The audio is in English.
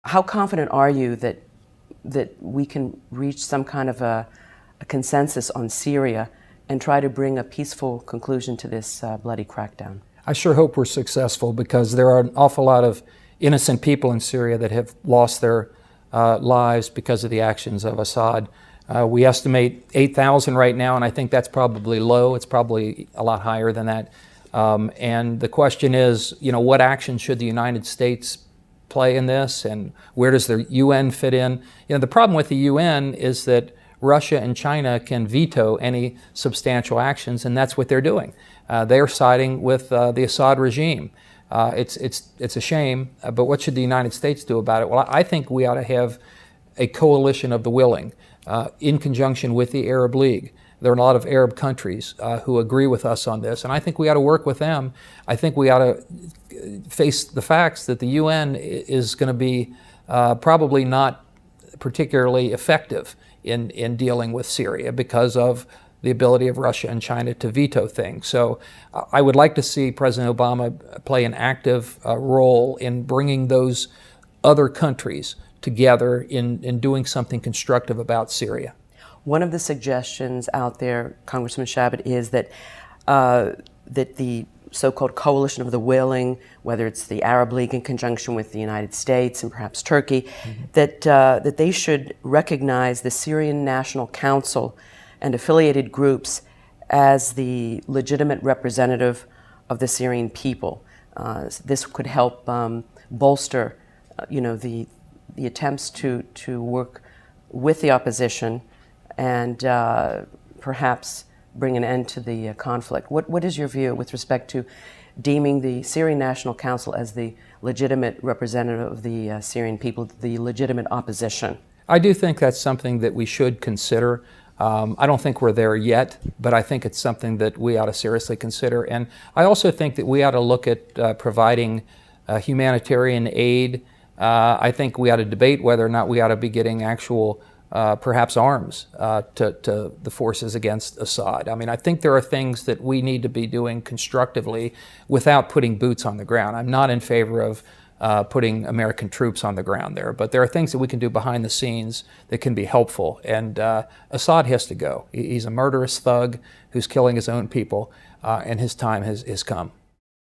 how confident are you that we can reach some kind of a consensus on Syria and try to bring a peaceful conclusion to this bloody crackdown? I sure hope we're successful, because there are an awful lot of innocent people in Syria that have lost their lives because of the actions of Assad. We estimate 8,000 right now, and I think that's probably low. It's probably a lot higher than that. And the question is, what action should the United States play in this, and where does the UN fit in? The problem with the UN is that Russia and China can veto any substantial actions, and that's what they're doing. They're siding with the Assad regime. It's a shame, but what should the United States do about it? Well, I think we ought to have a coalition of the willing in conjunction with the Arab League. There are a lot of Arab countries who agree with us on this, and I think we ought to work with them. I think we ought to face the facts that the UN is going to be probably not particularly effective in dealing with Syria because of the ability of Russia and China to veto things. So I would like to see President Obama play an active role in bringing those other countries together in doing something constructive about Syria. One of the suggestions out there, Congressman Chabot, is that the so-called coalition of the willing, whether it's the Arab League in conjunction with the United States and perhaps Turkey, that they should recognize the Syrian National Council and affiliated groups as the legitimate representative of the Syrian people. This could help bolster, the attempts to work with the opposition and perhaps bring an end to the conflict. What is your view with respect to deeming the Syrian National Council as the legitimate representative of the Syrian people, the legitimate opposition? I do think that's something that we should consider. I don't think we're there yet, but I think it's something that we ought to seriously consider. And I also think that we ought to look at providing humanitarian aid. I think we ought to debate whether or not we ought to be getting actual perhaps arms to the forces against Assad. I mean, I think there are things that we need to be doing constructively without putting boots on the ground. I'm not in favor of putting American troops on the ground there, but there are things that we can do behind the scenes that can be helpful. And Assad has to go. He's a murderous thug who's killing his own people, and his time has come.